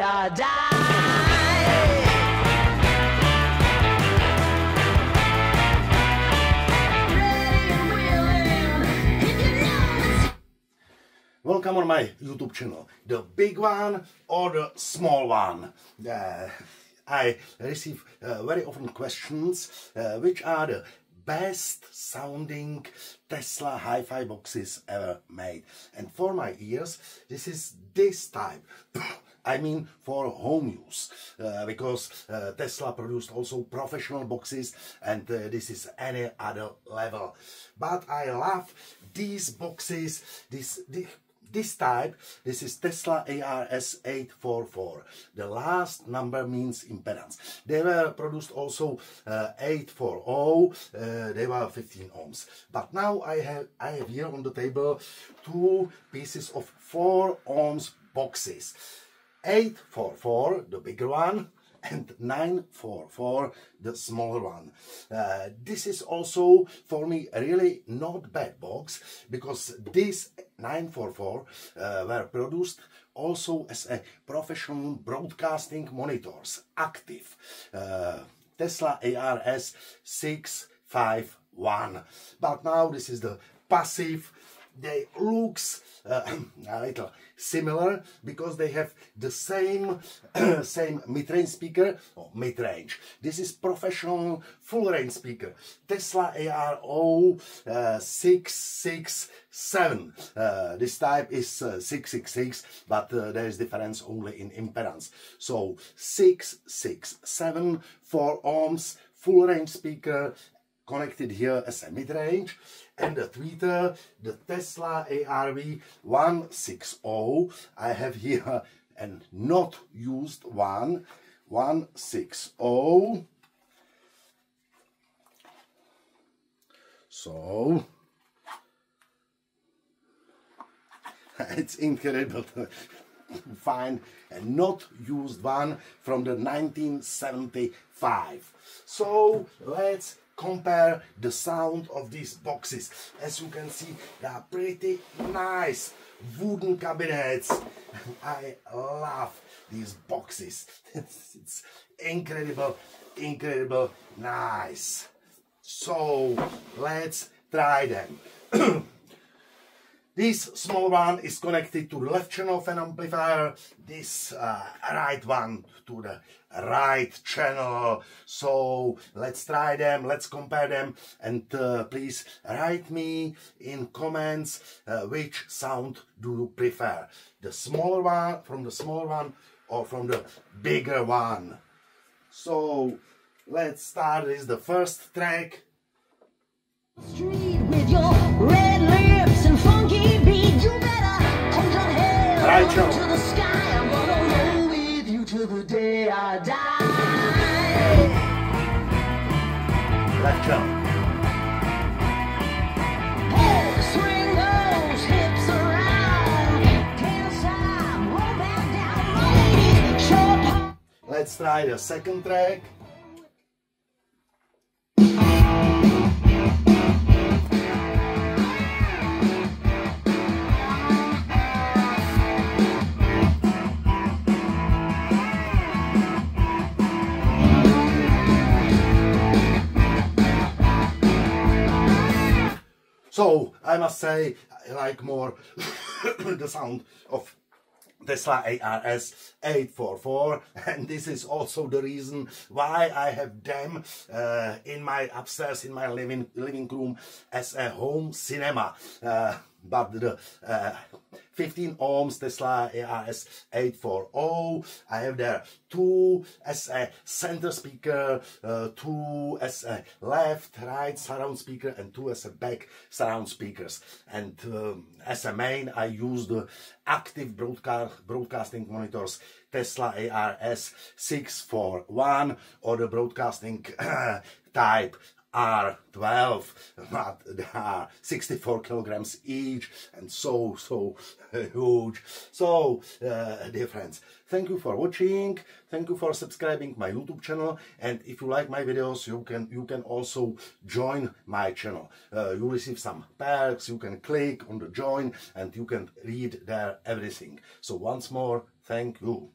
I die. Welcome on my YouTube channel. The big one or the small one? I receive very often questions which are the best sounding Tesla hi-fi boxes ever made. And for my ears, this is this type. I mean for home use, because Tesla produced also professional boxes, and this is any other level. But I love these boxes, this type. This is Tesla ARS 844. The last number means impedance. They were produced also 840. They were 15 ohms. But now I have here on the table two pieces of 4 ohms boxes. 844, the bigger one, and 944, the smaller one. This is also for me a really not bad box, because these 944 were produced also as a professional broadcasting monitors, active. Tesla ARS 651. But now this is the passive. They looks a little similar because they have the same mid-range speaker, or mid-range. This is professional full-range speaker, Tesla ARO 667. This type is 666, but there is difference only in impedance. So 667, 4 ohms, full-range speaker, connected here as a mid-range, and the tweeter, the Tesla ARV 160. I have here a not used one, 160. So it's incredible to find a not used one from the 1975. So let's compare the sound of these boxes. As you can see, they are pretty nice wooden cabinets. I love these boxes. It's incredible nice. So let's try them. This small one is connected to the left channel of an amplifier, this right one to the right channel. So let's try them, let's compare them, and please write me in comments which sound do you prefer. The smaller one, from the smaller one, or from the bigger one. So let's start. This is the first track. Street with your red lips and funky beat, you better hold your head Right, up Joe. to the sky. I'm gonna roll with you till the day I die. Left channel. Hey, swing those hips around, can't stop, roll back down, ladies, short. Let's try the second track. So I must say I like more the sound of Tesla ARS 844, and this is also the reason why I have them in my upstairs, in my living room, as a home cinema. But the 15 ohms Tesla ARS 840, I have there 2 as a center speaker, 2 as a left, right surround speaker, and 2 as a back surround speakers. And as a main, I use the active broadcasting monitors Tesla ARS 641, or the broadcasting type R12, but they are 64 kilograms each, and so huge. So dear friends, thank you for watching, thank you for subscribing my YouTube channel, and if you like my videos, you can also join my channel. You receive some perks, you can click on the join, and you can read there everything. So once more, thank you.